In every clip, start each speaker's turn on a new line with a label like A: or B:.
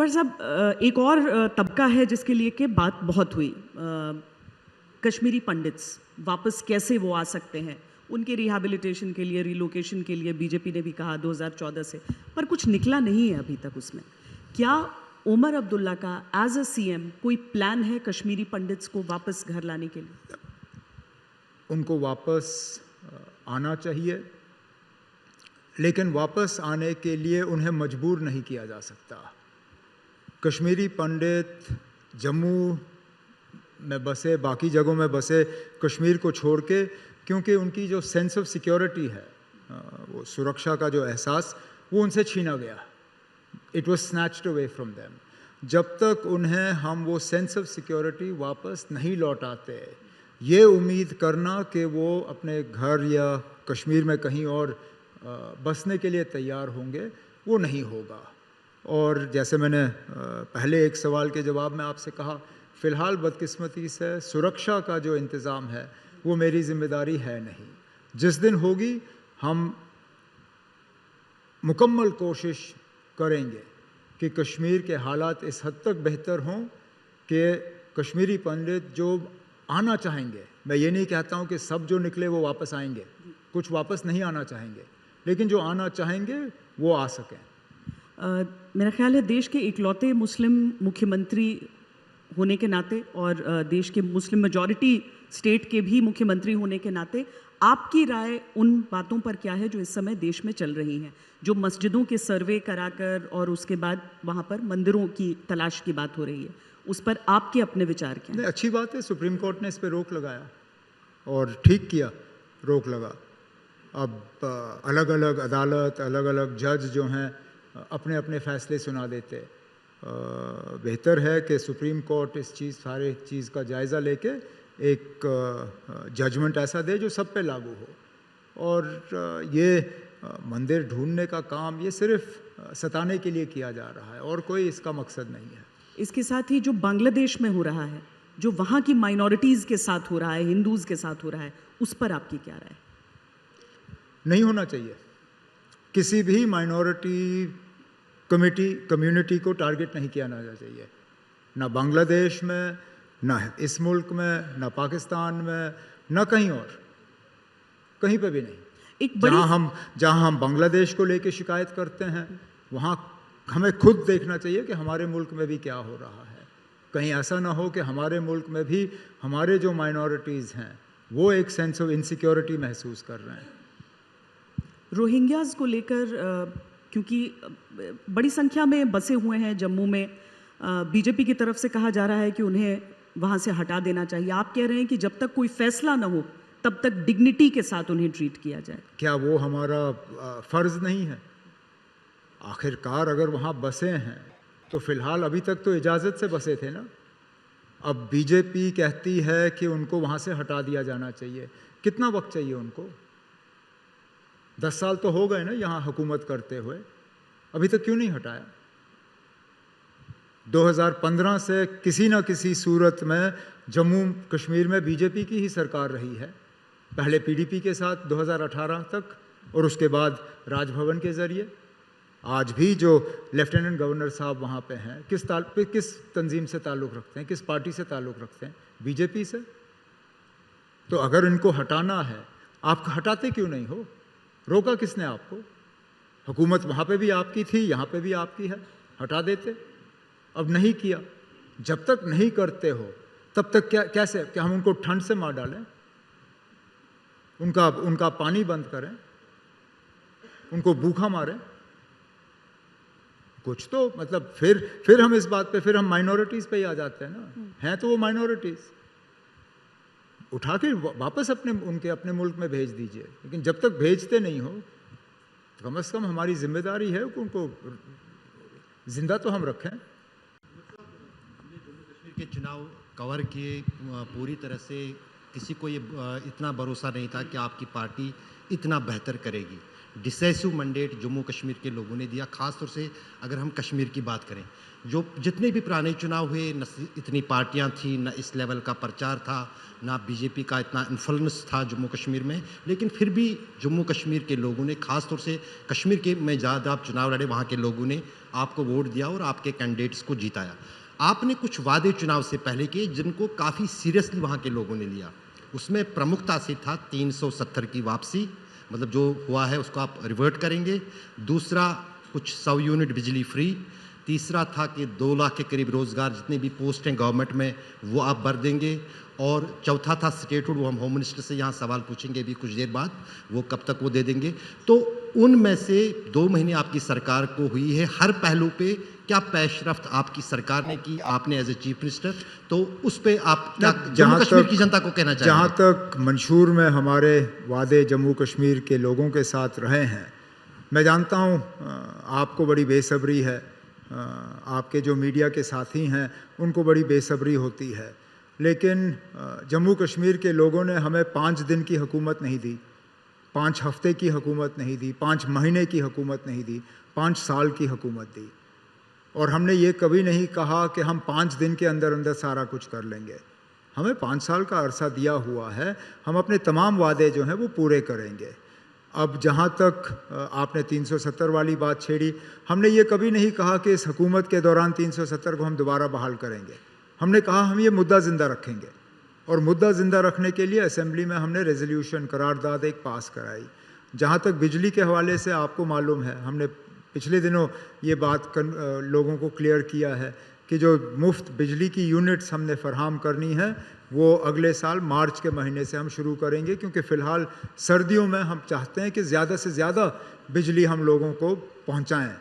A: कुमार साहब, एक और तबका है जिसके लिए कि बात बहुत हुई, कश्मीरी पंडित्स वापस कैसे वो आ सकते हैं, उनके रिहैबिलिटेशन के लिए, रिलोकेशन के लिए बीजेपी ने भी कहा 2014 से, पर कुछ निकला नहीं है अभी तक उसमें। क्या उमर अब्दुल्ला का एज अ सीएम कोई प्लान है कश्मीरी पंडित्स को वापस घर लाने के लिए?
B: उनको वापस आना चाहिए, लेकिन वापस आने के लिए उन्हें मजबूर नहीं किया जा सकता। कश्मीरी पंडित जम्मू में बसे, बाकी जगहों में बसे, कश्मीर को छोड़ के, क्योंकि उनकी जो सेंस ऑफ सिक्योरिटी है, वो सुरक्षा का जो एहसास, वो उनसे छीना गया। It was snatched away from them. जब तक उन्हें हम वो सेंस ऑफ सिक्योरिटी वापस नहीं लौटाते, ये उम्मीद करना कि वो अपने घर या कश्मीर में कहीं और बसने के लिए तैयार होंगे, वो नहीं होगा। और जैसे मैंने पहले एक सवाल के जवाब में आपसे कहा, फ़िलहाल बदकिस्मती से सुरक्षा का जो इंतज़ाम है वो मेरी ज़िम्मेदारी है नहीं। जिस दिन होगी हम मुकम्मल कोशिश करेंगे कि कश्मीर के हालात इस हद तक बेहतर हों कि कश्मीरी पंडित जो आना चाहेंगे, मैं ये नहीं कहता हूँ कि सब जो निकले वो वापस आएंगे, कुछ वापस नहीं आना चाहेंगे, लेकिन जो आना चाहेंगे वो आ सकें।
A: मेरा ख्याल है देश के इकलौते मुस्लिम मुख्यमंत्री होने के नाते और देश के मुस्लिम मेजॉरिटी स्टेट के भी मुख्यमंत्री होने के नाते आपकी राय उन बातों पर क्या है जो इस समय देश में चल रही हैं, जो मस्जिदों के सर्वे कराकर और उसके बाद वहाँ पर मंदिरों की तलाश की बात हो रही है, उस पर आपके अपने विचार क्या हैं?
B: अच्छी बात है, सुप्रीम कोर्ट ने इस पर रोक लगाया और ठीक किया, रोक लगा। अब अलग अलग अदालत, अलग अलग जज जो हैं अपने अपने फ़ैसले सुना देते। बेहतर है कि सुप्रीम कोर्ट इस सारे चीज़ का जायज़ा लेके एक जजमेंट ऐसा दे जो सब पे लागू हो। और ये मंदिर ढूंढने का काम ये सिर्फ सताने के लिए किया जा रहा है और कोई इसका मकसद नहीं है।
A: इसके साथ ही जो बांग्लादेश में हो रहा है, जो वहाँ की माइनॉरिटीज़ के साथ हो रहा है, हिंदूज़ के साथ हो रहा है, उस पर आपकी क्या राय?
B: नहीं होना चाहिए। किसी भी माइनॉरिटी कम्युनिटी को टारगेट नहीं किया जाना चाहिए, ना बांग्लादेश में, ना इस मुल्क में, ना पाकिस्तान में, ना कहीं और, कहीं पे भी नहीं। जहाँ हम बांग्लादेश को लेके शिकायत करते हैं, वहाँ हमें खुद देखना चाहिए कि हमारे मुल्क में भी क्या हो रहा है। कहीं ऐसा ना हो कि हमारे मुल्क में भी हमारे जो माइनॉरिटीज़ हैं वो एक सेंस ऑफ इनसिक्योरिटी महसूस कर रहे हैं।
A: रोहिंग्याज़ को लेकर क्योंकि बड़ी संख्या में बसे हुए हैं जम्मू में, बीजेपी की तरफ से कहा जा रहा है कि उन्हें वहाँ से हटा देना चाहिए। आप कह रहे हैं कि जब तक कोई फैसला ना हो तब तक डिग्निटी के साथ उन्हें ट्रीट किया जाए। क्या
B: वो हमारा फ़र्ज़ नहीं है? आखिरकार अगर वहाँ बसे हैं तो फ़िलहाल अभी तक तो इजाज़त से बसे थे ना। अब बीजेपी कहती है कि उनको वहाँ से हटा दिया जाना चाहिए। कितना वक्त चाहिए उनको? 10 साल तो हो गए ना यहाँ हुकूमत करते हुए, अभी तक क्यों नहीं हटाया? 2015 से किसी न किसी सूरत में जम्मू कश्मीर में बीजेपी की ही सरकार रही है, पहले पीडीपी के साथ 2018 तक और उसके बाद राजभवन के ज़रिए। आज भी जो लेफ्टिनेंट गवर्नर साहब वहाँ पे हैं, किस तंजीम से ताल्लुक़ रखते हैं, किस पार्टी से ताल्लुक़ रखते हैं? बीजेपी से। तो अगर इनको हटाना है, आप हटाते क्यों नहीं हो? रोका किसने आपको? हुकूमत वहाँ पे भी आपकी थी, यहाँ पे भी आपकी है, हटा देते। अब नहीं किया। जब तक नहीं करते हो तब तक कैसे हम उनको ठंड से मार डालें? उनका पानी बंद करें, उनको भूखा मारें? कुछ तो मतलब फिर हम इस बात पे, फिर हम माइनॉरिटीज़ पे ही आ जाते हैं ना। हैं तो वो माइनॉरिटीज़, उठा के वापस उनके अपने मुल्क में भेज दीजिए। लेकिन जब तक भेजते नहीं हो तो कम से कम हमारी जिम्मेदारी है कि उनको जिंदा तो हम रखें।
C: हमने जम्मू कश्मीर के चुनाव कवर किए पूरी तरह से, किसी को ये इतना भरोसा नहीं था कि आपकी पार्टी इतना बेहतर करेगी, डिसाइसिव मैंडेट जम्मू कश्मीर के लोगों ने दिया। ख़ास तौर से अगर हम कश्मीर की बात करें, जो जितने भी पुराने चुनाव हुए, न इतनी पार्टियां थी, न इस लेवल का प्रचार था, ना बीजेपी का इतना इन्फ्लुएंस था जम्मू कश्मीर में, लेकिन फिर भी जम्मू कश्मीर के लोगों ने, ख़ास तौर से कश्मीर के में ज़्यादा आप चुनाव लड़े, वहाँ के लोगों ने आपको वोट दिया और आपके कैंडिडेट्स को जिताया। आपने कुछ वादे चुनाव से पहले किए जिनको काफ़ी सीरियसली वहाँ के लोगों ने लिया। उसमें प्रमुखता से था 370 की वापसी, मतलब जो हुआ है उसको आप रिवर्ट करेंगे। दूसरा, कुछ 100 यूनिट बिजली फ्री। तीसरा था कि 2 लाख के करीब रोज़गार, जितने भी पोस्ट हैं गवर्नमेंट में, वो आप भर देंगे। और चौथा था स्टेटहुड, वो हम होम मिनिस्टर से यहाँ सवाल पूछेंगे भी कुछ देर बाद, वो कब तक वो दे देंगे। तो उनमें से 2 महीने आपकी सरकार को हुई है, हर पहलू पे क्या पेशरफ्त आपकी सरकार ने की, आपने एज ए चीफ मिनिस्टर, तो उस पे आप क्या जम्मू कश्मीर की जनता को कहना चाहेंगे?
B: जहाँ तक मंशूर में हमारे वादे जम्मू कश्मीर के लोगों के साथ रहे हैं, मैं जानता हूँ आपको बड़ी बेसब्री है, आपके जो मीडिया के साथी हैं उनको बड़ी बेसब्री होती है, लेकिन जम्मू कश्मीर के लोगों ने हमें 5 दिन की हुकूमत नहीं दी, 5 हफ्ते की हुकूमत नहीं दी, 5 महीने की हुकूमत नहीं दी, 5 साल की हुकूमत दी। और हमने ये कभी नहीं कहा कि हम 5 दिन के अंदर अंदर सारा कुछ कर लेंगे। हमें 5 साल का अरसा दिया हुआ है, हम अपने तमाम वादे जो हैं वो पूरे करेंगे। अब जहाँ तक आपने 370 वाली बात छेड़ी, हमने ये कभी नहीं कहा कि इस हुकूमत के दौरान 370 को हम दोबारा बहाल करेंगे। हमने कहा हम ये मुद्दा ज़िंदा रखेंगे, और मुद्दा ज़िंदा रखने के लिए असेंबली में हमने रेजोल्यूशन, करारदाद एक पास कराई। जहाँ तक बिजली के हवाले से आपको मालूम है, हमने पिछले दिनों ये बात लोगों को क्लियर किया है कि जो मुफ्त बिजली की यूनिट्स हमने फरहम करनी है वो अगले साल मार्च के महीने से हम शुरू करेंगे, क्योंकि फ़िलहाल सर्दियों में हम चाहते हैं कि ज़्यादा से ज़्यादा बिजली हम लोगों को पहुंचाएं।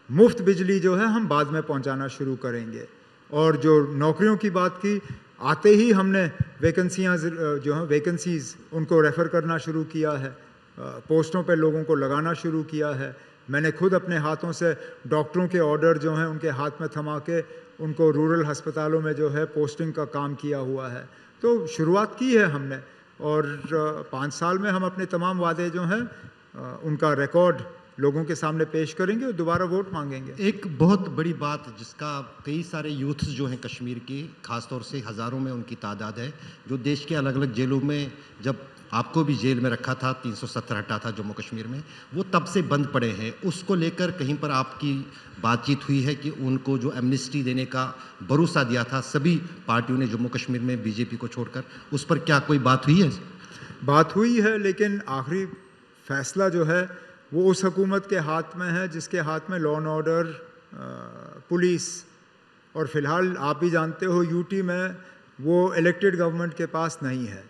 B: मुफ्त बिजली जो है हम बाद में पहुंचाना शुरू करेंगे। और जो नौकरियों की बात की, आते ही हमने वैकेंसियाँ जो हैं वैकेंसीज़ उनको रेफ़र करना शुरू किया है, पोस्टों पे लोगों को लगाना शुरू किया है। मैंने खुद अपने हाथों से डॉक्टरों के ऑर्डर जो हैं उनके हाथ में थमा के उनको रूरल अस्पतालों में जो है पोस्टिंग का काम किया हुआ है। तो शुरुआत की है हमने, और 5 साल में हम अपने तमाम वादे जो हैं उनका रिकॉर्ड लोगों के सामने पेश करेंगे और दोबारा वोट मांगेंगे।
C: एक बहुत बड़ी बात जिसका कई सारे यूथ्स जो हैं कश्मीर के, ख़ासतौर से हज़ारों में उनकी तादाद है, जो देश के अलग अलग जेलों में, जब आपको भी जेल में रखा था, 370 हटा था जम्मू कश्मीर में, वो तब से बंद पड़े हैं। उसको लेकर कहीं पर आपकी बातचीत हुई है कि उनको जो एमनेस्टी देने का भरोसा दिया था सभी पार्टियों ने जम्मू कश्मीर में बीजेपी को छोड़कर, उस पर क्या कोई बात हुई है?
B: बात हुई है, लेकिन आखिरी फैसला जो है वो उस हुकूमत के हाथ में है जिसके हाथ में लॉ एंड ऑर्डर, पुलिस, और फ़िलहाल आप भी जानते हो यूटी में वो इलेक्टेड गवर्नमेंट के पास नहीं है,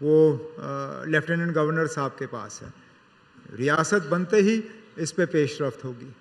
B: वो लेफ्टिनेंट गवर्नर साहब के पास है। रियासत बनते ही इस पे पेशरफ्त होगी।